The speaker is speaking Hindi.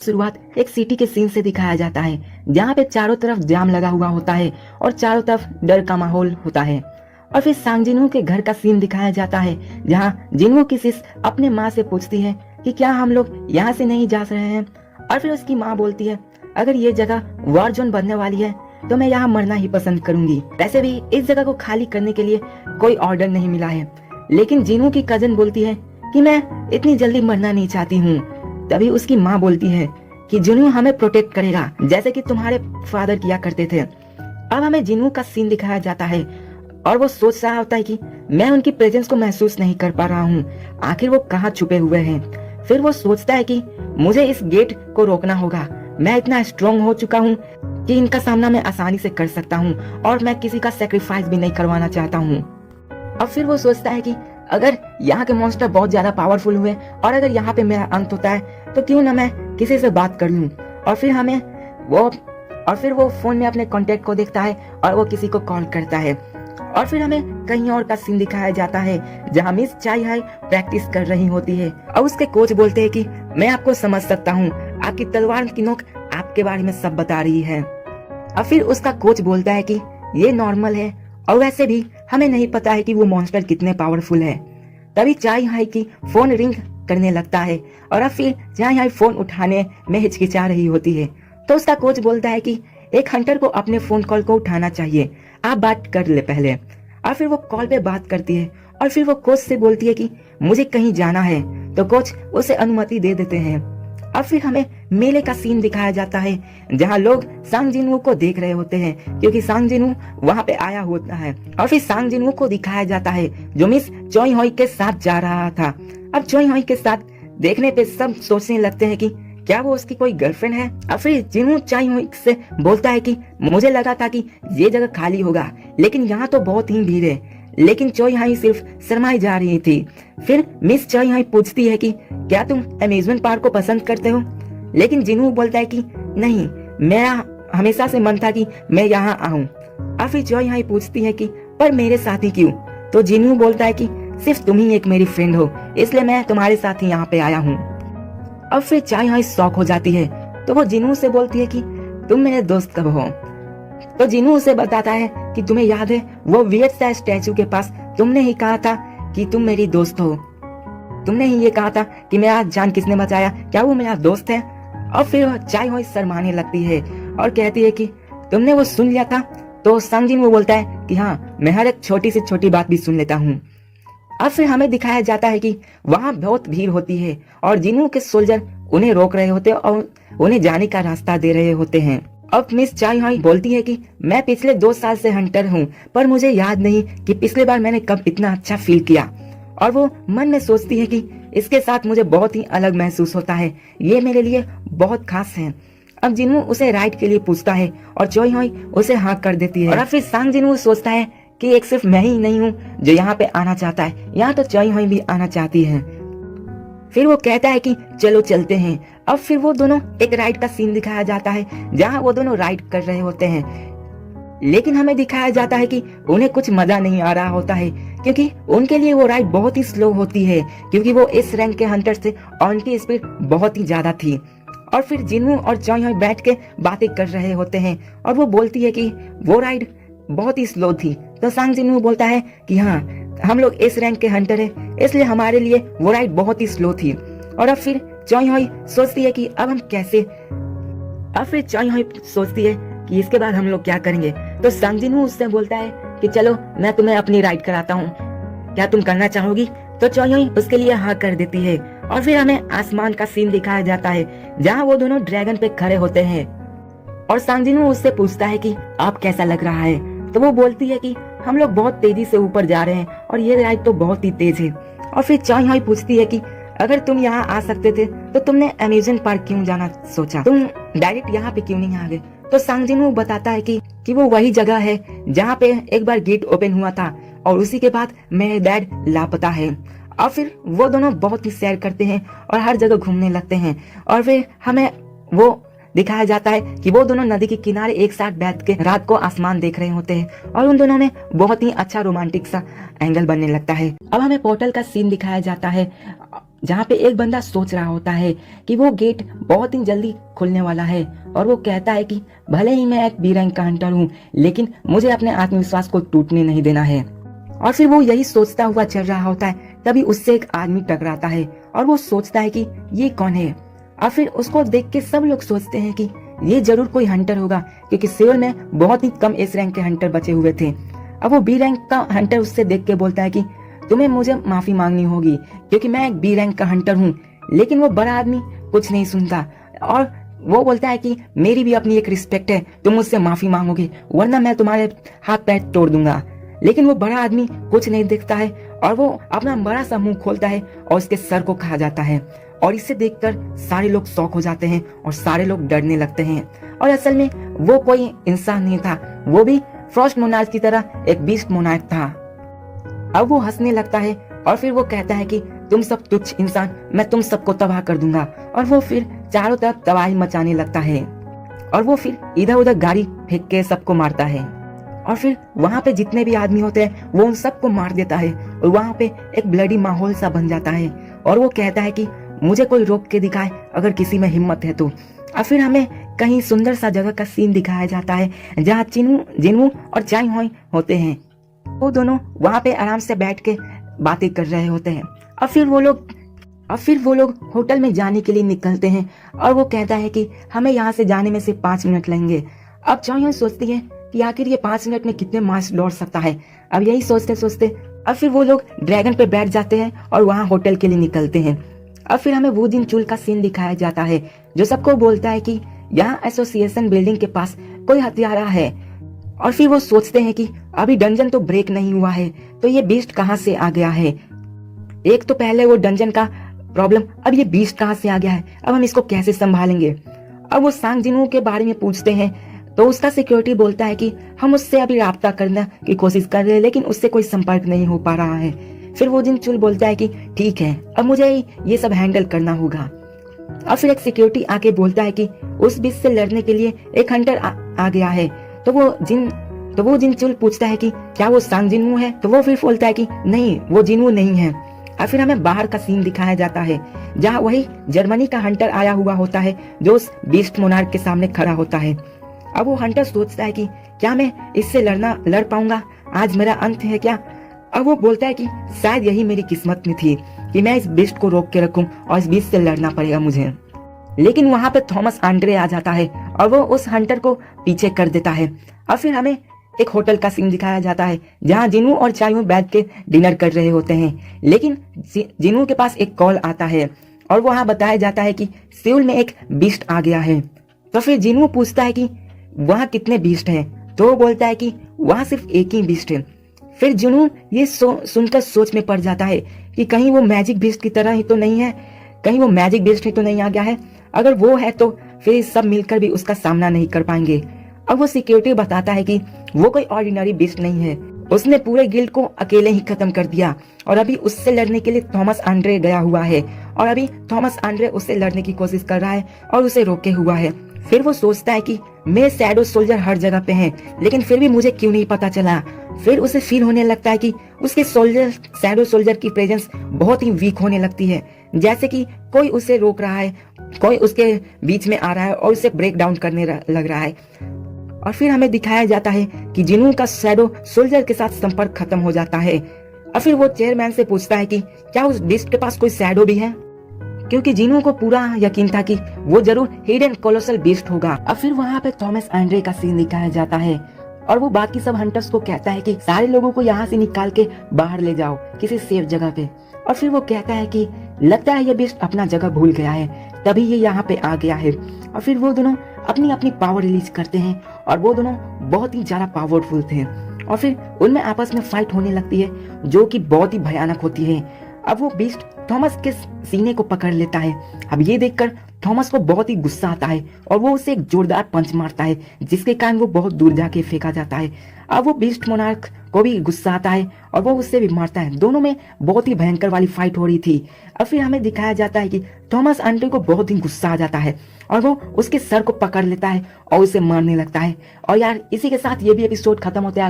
शुरुआत एक सिटी के सीन से दिखाया जाता है जहाँ पे चारों तरफ जाम लगा हुआ होता है और चारों तरफ डर का माहौल होता है। और फिर सांग जिनवू के घर का सीन दिखाया जाता है जहाँ जिनवू की सिस अपने माँ से पूछती है कि क्या हम लोग यहाँ से नहीं जा रहे हैं। और फिर उसकी माँ बोलती है अगर ये जगह वॉर जोन बनने वाली है तो मैं यहाँ मरना ही पसंद करूंगी। वैसे भी इस जगह को खाली करने के लिए कोई ऑर्डर नहीं मिला है, लेकिन जिनवू की कजन बोलती है कि मैं इतनी जल्दी मरना नहीं चाहती हूँ। तभी उसकी माँ बोलती है कि जिनवू हमें प्रोटेक्ट करेगा जैसे कि तुम्हारे फादर किया करते थे। अब हमें जिनवू का सीन दिखाया जाता है और वो सोच रहा होता है कि मैं उनकी प्रेजेंस को महसूस नहीं कर पा रहा हूँ, आखिर वो कहाँ छुपे हुए हैं। फिर वो सोचता है कि मुझे इस गेट को रोकना होगा, मैं इतना स्ट्रॉन्ग हो चुका हूँ कि इनका सामना मैं आसानी से कर सकता हूँ और मैं किसी का सेक्रीफाइस भी नहीं करवाना चाहता हूँ। अब फिर वो सोचता है कि अगर यहाँ के मॉन्स्टर बहुत ज्यादा पावरफुल हुए और अगर यहाँ पे मेरा अंत होता है तो क्यों ना मैं किसी से बात कर लूं। और फिर वो फोन में अपने कांटेक्ट को देखता है और वो किसी को कॉल करता है। और फिर हमें कहीं और का सीन दिखाया जाता है जहाँ मिस चाई हाई प्रैक्टिस कर रही होती है और उसके कोच बोलते हैं कि मैं आपको समझ सकता हूँ, आपकी तलवार की नोक आपके बारे में सब बता रही है। और फिर उसका कोच बोलता है कि ये नॉर्मल है और वैसे भी हमें नहीं पता है कि वो मॉन्स्टर कितने पावरफुल है। तभी चाई हाई की फोन रिंग करने लगता है और अब फिर चाई हाई फोन उठाने में हिचकिचा रही होती है तो उसका कोच बोलता है कि एक हंटर को अपने फोन कॉल को उठाना चाहिए, आप बात कर ले पहले। और फिर वो कॉल पे बात करती है और फिर वो कोच से बोलती है कि मुझे कहीं जाना है, तो कोच उसे अनुमति दे देते हैं। अब फिर हमें मेले का सीन दिखाया जाता है जहाँ लोग सांग जिनवू को देख रहे होते हैं क्योंकि सांग जिनवू वहाँ पे आया होता है। और फिर सांग जिनवू को दिखाया जाता है जो मिस चोई होई के साथ जा रहा था। अब चोई होई के साथ देखने पे सब सोचने लगते हैं कि क्या वो उसकी कोई गर्लफ्रेंड है। और फिर जिनवू चोई होई से बोलता है कि मुझे लगा था कि ये जगह खाली होगा लेकिन यहाँ तो बहुत ही भीड़ है, लेकिन चोई हाई सिर्फ शर्माई जा रही थी। फिर मिस चोई हाई पूछती है कि क्या तुम अम्यूजमेंट पार्क को पसंद करते हो, लेकिन जिनवू बोलता है कि नहीं, मेरा हमेशा से मन था कि मैं यहाँ आऊँ। और फिर चोई हाई पूछती है कि पर मेरे साथ ही क्यों, तो जिनवू बोलता है कि सिर्फ तुम ही एक मेरी फ्रेंड हो, इसलिए मैं तुम्हारे साथ ही यहाँ पे आया हूँ। अब फिर चोई हाई शॉक हो जाती है तो वो जिनवू से बोलती है कि तुम मेरे दोस्त कब हो। तो जिनवू उसे बताता है कि तुम्हें याद है वो वियर्ड सा स्टैचू के पास तुमने ही कहा था कि तुम मेरी दोस्त हो, तुमने ही ये कहा था कि मेरा जान किसने बचाया, क्या वो मेरा दोस्त है। और फिर चाई होई शर्माने लगती है और कहती है कि तुमने वो सुन लिया था। तो सांग जिनवू बोलता है कि हाँ, मैं हर एक छोटी से छोटी बात भी सुन लेता हूँ। अब फिर हमें दिखाया जाता है कि वहाँ बहुत भीड़ होती है और जिनवू के सोल्जर उन्हें रोक रहे होते हैं और उन्हें जाने का रास्ता दे रहे होते हैं। अब मिस चाई हाई बोलती है कि मैं पिछले 2 साल से हंटर हूँ, पर मुझे याद नहीं कि पिछले बार मैंने कब इतना अच्छा फील किया। और वो मन में सोचती है कि इसके साथ मुझे बहुत ही अलग महसूस होता है, ये मेरे लिए बहुत खास है। अब जिनवू उसे राइड के लिए पूछता है और चोई हाई उसे हाँ कर देती है। और फिर सांग जिनवू सोचता है कि एक सिर्फ मैं ही नहीं हूँ जो यहाँ पे आना चाहता है, यहाँ तो चोई हाई भी आना चाहती है। फिर वो कहता है कि चलो चलते हैं। अब फिर वो दोनों एक राइड का सीन दिखाया जाता है जहाँ वो दोनों राइड कर रहे होते हैं, लेकिन हमें दिखाया जाता है कि उन्हें कुछ मजा नहीं आ रहा होता है क्योंकि उनके लिए वो राइड बहुत ही स्लो होती है क्योंकि वो इस रैंक के हंटर से और उनकी स्पीड बहुत ही ज्यादा थी। और फिर जिनवू और चोई हाई बैठ के बातें कर रहे होते हैं और वो बोलती है कि वो राइड बहुत ही स्लो थी। तो सांग जिनवू बोलता है कि हाँ, हम लोग इस रैंक के हंटर है इसलिए हमारे लिए वो राइड बहुत ही स्लो थी। और अब फिर चोई हाई सोचती है कि अब हम कैसे, अब फिर चोई हाई सोचती है कि इसके बाद हम लोग क्या करेंगे। तो सांग जिनवू उससे बोलता है कि चलो मैं तुम्हें अपनी राइड कराता हूँ, क्या तुम करना चाहोगी। तो चोई हाई उसके लिए हाँ कर देती है। और फिर हमें आसमान का सीन दिखाया जाता है जहाँ वो दोनों ड्रैगन पे खड़े होते हैं और सांग जिनवू उससे पूछता है कि आप कैसा लग रहा है। तो वो बोलती है कि हम लोग बहुत तेजी से ऊपर जा रहे हैं और ये राइड तो बहुत ही तेज है। और फिर चोई हाई पूछती है कि अगर तुम यहाँ आ सकते थे तो तुमने अम्यूजमेंट पार्क क्यों जाना सोचा, तुम डायरेक्ट यहाँ पे क्यों नहीं आ गए। तो सांग जिनवू बताता है कि वो वही जगह है जहाँ पे एक बार गेट ओपन हुआ था और उसी के बाद मेरे डैड लापता है। और फिर वो दोनों बहुत ही सैर करते हैं और हर जगह घूमने लगते हैं। और फिर हमें वो दिखाया जाता है कि वो दोनों नदी के किनारे एक साथ बैठ के रात को आसमान देख रहे होते हैं और उन दोनों में बहुत ही अच्छा रोमांटिक सा एंगल बनने लगता है। अब हमें पोर्टल का सीन दिखाया जाता है जहाँ पे एक बंदा सोच रहा होता है कि वो गेट बहुत ही जल्दी खुलने वाला है और वो कहता है कि भले ही मैं एक बी रैंक का हंटर हूँ, लेकिन मुझे अपने आत्मविश्वास को टूटने नहीं देना है। और फिर वो यही सोचता हुआ चल रहा होता है, तभी उससे एक आदमी टकराता है और वो सोचता है कि ये कौन है। और फिर उसको देख के सब लोग सोचते हैं कि ये जरूर कोई हंटर होगा, क्योंकि सिविल में बहुत ही कम एस रैंक के हंटर बचे हुए थे। अब वो बी रैंक का हंटर उससे देख के बोलता है कि तुम्हें मुझे माफी मांगनी होगी, क्योंकि मैं एक बी रैंक का हंटर हूँ। लेकिन वो बड़ा आदमी कुछ नहीं सुनता और वो बोलता है कि मेरी भी अपनी एक रिस्पेक्ट है, तुम मुझसे माफी मांगोगे वरना मैं तुम्हारे हाथ पैर तोड़ दूंगा। लेकिन वो बड़ा आदमी कुछ नहीं देखता है और वो अपना बड़ा सा मुंह खोलता है और उसके सर को खा जाता है। और इसे देखकर सारे लोग शॉक हो जाते हैं और सारे लोग डरने लगते हैं। और असल में वो कोई इंसान नहीं था, वो भी फ्रॉस्ट मोनार्क की तरह एक बीस्ट मोनार्क था। अब वो हंसने लगता है और फिर वो कहता है कि तुम सब तुच्छ इंसान, मैं तुम सबको तबाह कर दूंगा। और वो फिर चारों तरफ तबाही मचाने लगता है और वो फिर इधर उधर गाड़ी फेंक के सबको मारता है। और फिर वहाँ पे जितने भी आदमी होते हैं वो उन सबको मार देता है और वहाँ पे एक ब्लडी माहौल सा बन जाता है। और वो कहता है कि मुझे कोई रोक के दिखाए अगर किसी में हिम्मत है तो। और फिर हमें कहीं सुंदर सा जगह का सीन दिखाया जाता है जहाँ जिनवू और चाई होई होते हैं। वो दोनों वहाँ पे आराम से बैठ के बातें कर रहे होते हैं। और फिर वो लोग होटल में जाने के लिए निकलते हैं और वो कहता है कि हमें यहाँ से जाने में सिर्फ 5 मिनट लगेंगे। अब चाई होई सोचती है कि आखिर ये 5 मिनट में कितने माइल्स दौड़ सकता है। अब यही सोचते सोचते अब फिर वो लोग ड्रैगन पे बैठ जाते हैं और वहाँ होटल के लिए निकलते हैं। अब फिर हमें वो जिन चुल का सीन दिखाया जाता है जो सबको बोलता है कि यहाँ एसोसिएशन बिल्डिंग के पास कोई हत्यारा है। और फिर वो सोचते हैं कि अभी डंजन तो ब्रेक नहीं हुआ है, तो ये बीस्ट कहाँ से आ गया है। एक तो पहले वो डंजन का प्रॉब्लम, अब ये बीस्ट कहाँ से आ गया है, अब हम इसको कैसे संभालेंगे। अब वो सांग जिनवू के बारे में पूछते हैं तो उसका सिक्योरिटी बोलता है कि हम उससे अभी राब्ता करने की कोशिश कर रहे हैं, लेकिन उससे कोई संपर्क नहीं हो पा रहा है। फिर वो जिन चुल बोलता है कि ठीक है, अब मुझे ये सब हैंडल करना होगा। और फिर एक सिक्योरिटी आके बोलता है कि उस बीच से लड़ने के लिए एक हंटर आ गया है। तो वो जिन चुल पूछता है कि क्या वो सांग जिनवू है, तो वो फिर बोलता है कि नहीं, वो जिनवू नहीं है। और फिर हमें बाहर का सीन दिखाया जाता है जहाँ वही जर्मनी का हंटर आया हुआ होता है जो उस बीस्ट मोनार्क के सामने खड़ा होता है। अब वो हंटर सोचता है कि क्या मैं इससे लड़ पाऊंगा, आज मेरा अंत है क्या। अब वो बोलता है कि शायद यही मेरी किस्मत में थी कि मैं इस बीस्ट को रोक के रखूं और इस बीस्ट से लड़ना पड़ेगा मुझे। लेकिन वहां पे थॉमस आंड्रे आ जाता है और वो उस हंटर को पीछे कर देता है। और फिर हमें एक होटल का सीन दिखाया जाता है जहाँ जिनवू और चाईवू बैठ के डिनर कर रहे होते हैं। लेकिन जिनवू के पास एक कॉल आता है और वहाँ बताया जाता है कि सिउल में एक बीस्ट आ गया है। तो फिर जिनवू पूछता है कि वहाँ कितने बीस्ट हैं, तो वो बोलता है कि वहाँ सिर्फ एक ही बीस्ट है। फिर जिनवू ये सुनकर सोच में पड़ जाता है कि कहीं वो मैजिक बीस्ट की तरह ही तो नहीं है, कहीं वो मैजिक बीस्ट ही तो नहीं आ गया है। अगर वो है तो फिर सब मिलकर भी उसका सामना नहीं कर पाएंगे। अब वो सिक्योरिटी बताता है कि वो कोई ऑर्डिनरी बीस्ट नहीं है, उसने पूरे गिल्ड को अकेले ही खत्म कर दिया और अभी उससे लड़ने के लिए थॉमस आंड्रे गया हुआ है और अभी थॉमस आंड्रे उससे लड़ने की कोशिश कर रहा है और उसे रोके हुआ है। फिर वो सोचता है कि मेरे शैडो सोल्जर हर जगह पे हैं, लेकिन फिर भी मुझे क्यों नहीं पता चला। फिर उसे फील होने लगता है कि उसके शैडो सोल्जर की प्रेजेंस बहुत ही वीक होने लगती है, जैसे कि कोई उसे रोक रहा है, कोई उसके बीच में आ रहा है और उसे ब्रेक डाउन करने लग रहा है। और फिर हमें दिखाया जाता है कि जिनवू का शैडो सोल्जर के साथ संपर्क खत्म हो जाता है। और फिर वो चेयरमैन से पूछता है कि क्या उस बीस्ट के पास कोई शैडो भी है, क्योंकि जिनवू को पूरा यकीन था कि वो जरूर हिडन कोलोसल बीस्ट होगा। अब फिर वहाँ पे थॉमस आंड्रे का सीन दिखाया जाता है और वो बाकी सब हंटर्स को कहता है कि सारे लोगों को यहाँ से निकाल के बाहर ले जाओ किसी सेफ जगह पे। और फिर वो कहता है कि लगता है ये बीस्ट अपना जगह भूल गया है, तभी ये यहाँ पे आ गया है। और फिर वो दोनों अपनी अपनी पावर रिलीज करते हैं और वो दोनों बहुत ही ज्यादा पावरफुल थे और फिर उनमें आपस में फाइट होने लगती है जो कि बहुत ही भयानक होती है। अब वो बीस्ट थॉमस के सीने को पकड़ लेता है। अब ये देखकर थॉमस को बहुत ही गुस्सा आता है और वो उसे एक जोरदार पंच मारता है जिसके कारण वो बहुत दूर जाके फेंका जाता है। अब वो बीस्ट मोनार्क को भी गुस्सा आता है और वो उससे भी मारता है। दोनों में बहुत ही भयंकर वाली फाइट हो रही थी। अब फिर हमें दिखाया जाता है कि थॉमस आंड्रे को बहुत ही गुस्सा आ जाता है और वो उसके सर को पकड़ लेता है और उसे मारने लगता है। और यार इसी के साथ ये भी एपिसोड खत्म होता है।